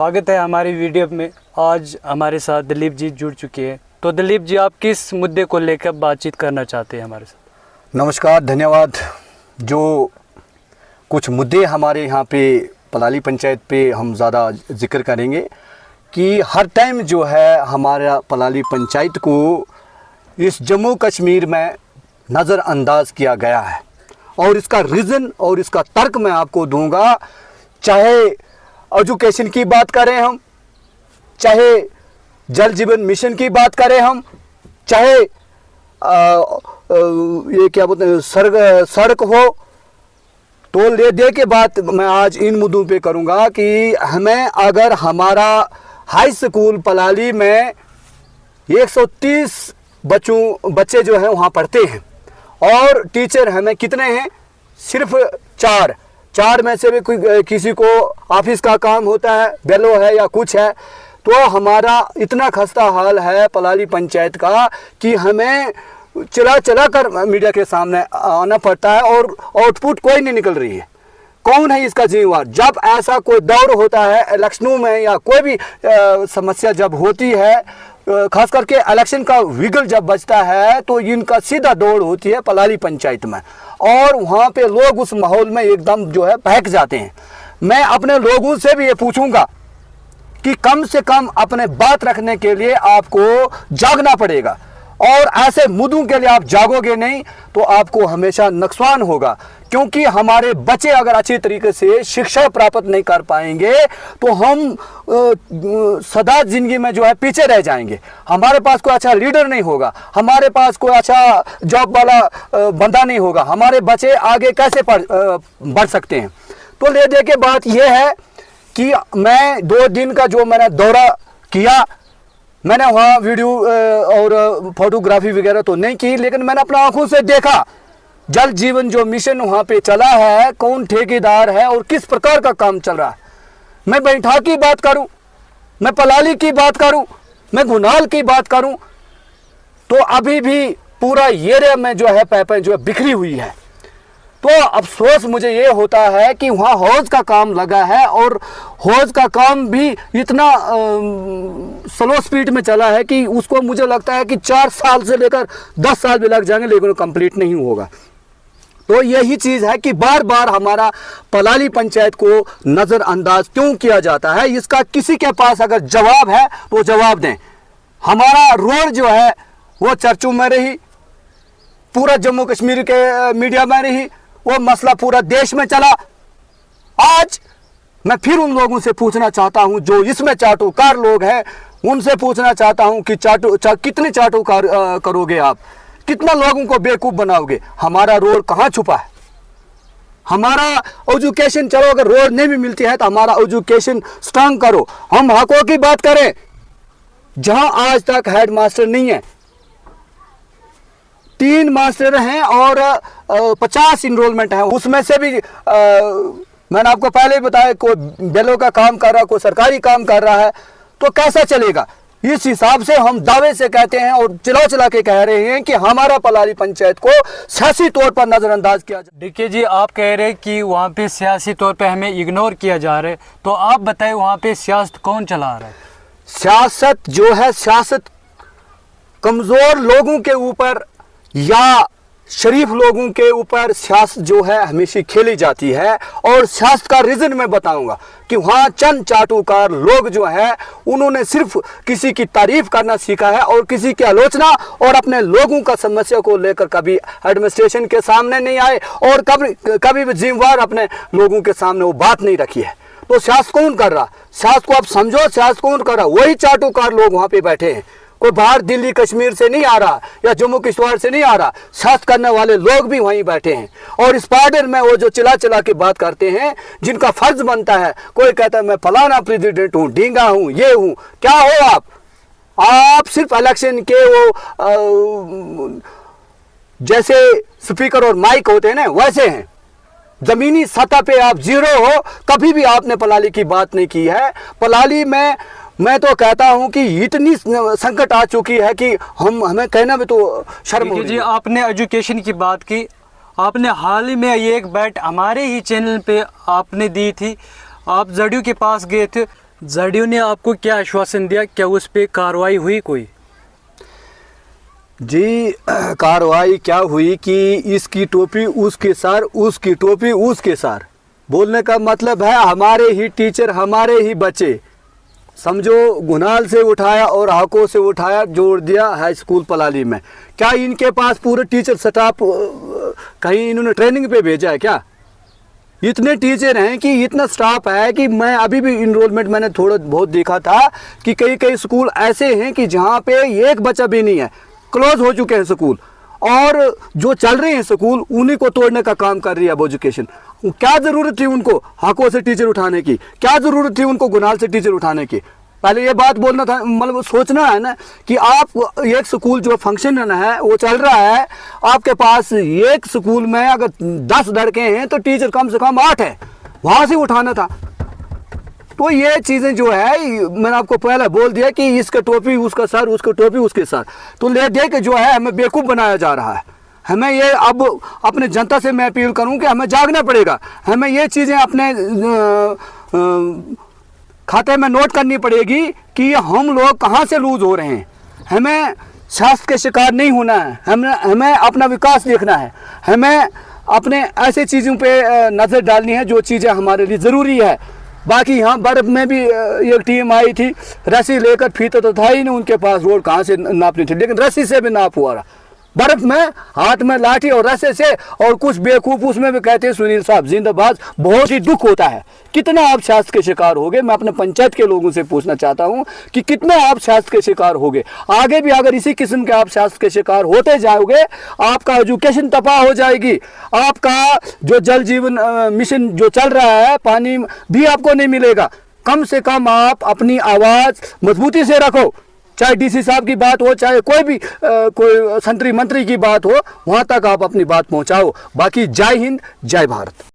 स्वागत है हमारी वीडियो में। आज हमारे साथ दिलीप जी जुड़ चुके हैं। तो दिलीप जी, आप किस मुद्दे को लेकर बातचीत करना चाहते हैं हमारे साथ? नमस्कार, धन्यवाद। जो कुछ मुद्दे हमारे यहाँ पे पलाली पंचायत पे हम ज़्यादा जिक्र करेंगे कि हर टाइम जो है हमारा पलाली पंचायत को इस जम्मू कश्मीर में नज़रअंदाज किया गया है और इसका रीज़न और इसका तर्क मैं आपको दूंगा। चाहे एजुकेशन की बात करें हम, चाहे जल जीवन मिशन की बात करें हम, चाहे ये क्या बोलते हैं सड़क हो, तो ले दे के बात मैं आज इन मुद्दों पे करूंगा कि हमें अगर हमारा हाई स्कूल पलाली में 130 बच्चे जो हैं वहाँ पढ़ते हैं और टीचर हमें कितने हैं? सिर्फ चार में से भी कोई किसी को ऑफिस का काम होता है, बेलो है या कुछ है, तो हमारा इतना खस्ता हाल है पलाली पंचायत का कि हमें चला कर मीडिया के सामने आना पड़ता है और आउटपुट कोई नहीं निकल रही है। कौन है इसका जिम्मेवार? जब ऐसा कोई दौर होता है इलेक्शनों में या कोई भी समस्या जब होती है, खास करके इलेक्शन का विगल जब बचता है, तो इनका सीधा दौड़ होती है पलाली पंचायत में और वहाँ पे लोग उस माहौल में एकदम जो है बहक जाते हैं। मैं अपने लोगों से भी ये पूछूंगा कि कम से कम अपने बात रखने के लिए आपको जागना पड़ेगा और ऐसे मुद्दों के लिए आप जागोगे नहीं तो आपको हमेशा नुकसान होगा, क्योंकि हमारे बच्चे अगर अच्छी तरीके से शिक्षा प्राप्त नहीं कर पाएंगे तो हम सदा जिंदगी में जो है पीछे रह जाएंगे। हमारे पास कोई अच्छा लीडर नहीं होगा, हमारे पास कोई अच्छा जॉब वाला बंदा नहीं होगा, हमारे बच्चे आगे कैसे बढ़ सकते हैं? तो ले दे के बात यह है कि मैं 2 दिन का जो मैंने दौरा किया, मैंने वहाँ वीडियो और फोटोग्राफी वगैरह तो नहीं की, लेकिन मैंने अपना आंखों से देखा जल जीवन जो मिशन वहाँ पे चला है, कौन ठेकेदार है और किस प्रकार का काम चल रहा है। मैं बैठा की बात करूं, मैं पलाली की बात करूं, मैं गुनाल की बात करूं, तो अभी भी पूरा एरिया में जो है पाइपें जो है बिखरी हुई है। तो अफसोस मुझे ये होता है कि वहाँ हौज का काम लगा है और हौज का काम भी इतना स्लो स्पीड में चला है कि उसको मुझे लगता है कि 4 साल से लेकर 10 साल भी लग जाएंगे, लेकिन कंप्लीट नहीं होगा। तो यही चीज़ है कि बार बार हमारा पलाली पंचायत को नज़रअंदाज क्यों किया जाता है। इसका किसी के पास अगर जवाब है तो जवाब दें। हमारा रोड जो है वो चर्चों में रही, पूरा जम्मू कश्मीर के मीडिया में रही, वो मसला पूरा देश में चला। आज मैं फिर उन लोगों से पूछना चाहता हूं जो इसमें चाटुकार लोग हैं, उनसे पूछना चाहता हूं कि कितने चाटुकार करोगे आप, कितना लोगों को बेवकूफ़ बनाओगे? हमारा रोड कहाँ छुपा है? हमारा एजुकेशन, चलो अगर रोड नहीं भी मिलती है तो हमारा एजुकेशन स्ट्रांग करो। हम हकों की बात करें, जहां आज तक हेड मास्टर नहीं है, 3 मास्टर हैं और 50 इनरोलमेंट है, उसमें से भी मैंने आपको पहले ही बताया कोई बेलों का काम कर रहा, कोई सरकारी काम कर रहा है, तो कैसा चलेगा? इस हिसाब से हम दावे से कहते हैं और चिल्ला के कह रहे हैं कि हमारा पलाली पंचायत को सियासी तौर पर नज़रअंदाज किया जाए। देखिए जी, आप कह रहे हैं कि वहाँ पे सियासी तौर पे हमें इग्नोर किया जा रहा है, तो आप बताएं वहाँ पे सियासत कौन चला रहा है? सियासत जो है, सियासत कमज़ोर लोगों के ऊपर या शरीफ लोगों के ऊपर सियासत जो है हमेशा खेली जाती है। और सियासत का रीज़न मैं बताऊंगा कि वहाँ चंद चाटुकार लोग जो है उन्होंने सिर्फ किसी की तारीफ करना सीखा है और किसी की आलोचना और अपने लोगों का समस्या को लेकर कभी एडमिनिस्ट्रेशन के सामने नहीं आए और कभी भी जिम्मेवार अपने लोगों के सामने वो बात नहीं रखी है। तो सियासत कौन कर रहा? सियासत को आप समझो, सियासत कौन कर रहा? वही चाटुकार लोग वहाँ पे बैठे हैं। कोई बाहर दिल्ली कश्मीर से नहीं आ रहा या जम्मू कश्मीर से नहीं आ रहा, सियासत करने वाले लोग भी वहीं बैठे हैं। और इस पार्टी में वो जो चिल्ला के बात करते हैं, जिनका फर्ज बनता है, कोई कहता है मैं फलाना प्रेसिडेंट हूँ, ढींगा हूँ, ये हूँ, क्या हो आप सिर्फ इलेक्शन के वो जैसे स्पीकर और माइक होते हैं ना, वैसे हैं। जमीनी सतह पे आप जीरो हो, कभी भी आपने पलाली की बात नहीं की है। पलाली में मैं तो कहता हूं कि इतनी संकट आ चुकी है कि हमें कहना भी तो शर्म हो रही है। जी, आपने एजुकेशन की बात की, आपने हाल ही में ये एक बैट हमारे ही चैनल पे आपने दी थी, आप जड़ियों के पास गए थे, जदयू ने आपको क्या आश्वासन दिया, क्या उस पर कार्रवाई हुई कोई? जी कार्रवाई क्या हुई कि इसकी टोपी उसके सर, उसकी टोपी उसके सर। बोलने का मतलब है हमारे ही टीचर, हमारे ही बच्चे, समझो गुनाल से उठाया और हाको से उठाया, जोड़ दिया हाई स्कूल पलाली में। क्या इनके पास पूरे टीचर स्टाफ कहीं इन्होंने ट्रेनिंग पे भेजा है क्या? इतने टीचर हैं कि इतना स्टाफ है कि मैं अभी भी इनरोलमेंट मैंने थोड़ा बहुत देखा था कि कई कई स्कूल ऐसे हैं कि जहाँ पे एक बच्चा भी नहीं है, क्लोज हो चुके हैं स्कूल, और जो चल रहे हैं स्कूल उन्हीं को तोड़ने का काम कर रही है अब एजुकेशन। क्या ज़रूरत थी उनको हाको से टीचर उठाने की? क्या ज़रूरत थी उनको गुनाल से टीचर उठाने की? पहले ये बात बोलना था, मतलब सोचना है ना कि आप एक स्कूल जो फंक्शन है वो चल रहा है, आपके पास एक स्कूल में अगर 10 लड़के हैं तो टीचर कम से कम 8 है, वहाँ से उठाना था। तो ये चीज़ें जो है मैंने आपको पहले बोल दिया कि इसका टोपी उसका सर, उसका टोपी उसके सर, तो ले दे के जो है हमें बेवकूफ़ बनाया जा रहा है। हमें ये अब अपने जनता से मैं अपील करूं कि हमें जागना पड़ेगा, हमें ये चीज़ें अपने खाते में नोट करनी पड़ेगी कि हम लोग कहाँ से लूज हो रहे हैं। हमें शास्त्र के शिकार नहीं होना है, हमें अपना विकास देखना है, हमें अपने ऐसे चीज़ों पे नज़र डालनी है जो चीज़ें हमारे लिए ज़रूरी है। बाकी यहाँ बर्फ़ में भी एक टीम आई थी, रस्सी लेकर, फीता तो था ही नहीं उनके पास, रोड कहाँ से नापनी थी, लेकिन रस्सी से भी नाप हुआ रहा। बर्फ में हाथ में लाठी और रस्से से, और कुछ बेवकूफ़ उसमें भी कहते हैं सुनील साहब जिंदाबाद। बहुत ही दुख होता है, कितना आप शास्त्र के शिकार हो गए। मैं अपने पंचायत के लोगों से पूछना चाहता हूं कि कितने आप शास्त्र के शिकार हो गए। आगे भी अगर इसी किस्म के आप शास्त्र के शिकार होते जाओगे, आपका एजुकेशन तबाह हो जाएगी, आपका जो जल जीवन मिशन जो चल रहा है, पानी भी आपको नहीं मिलेगा। कम से कम आप अपनी आवाज़ मजबूती से रखो, चाहे डीसी साहब की बात हो, चाहे कोई भी कोई संतरी मंत्री की बात हो, वहाँ तक आप अपनी बात पहुँचाओ। बाकी जय हिंद, जय भारत।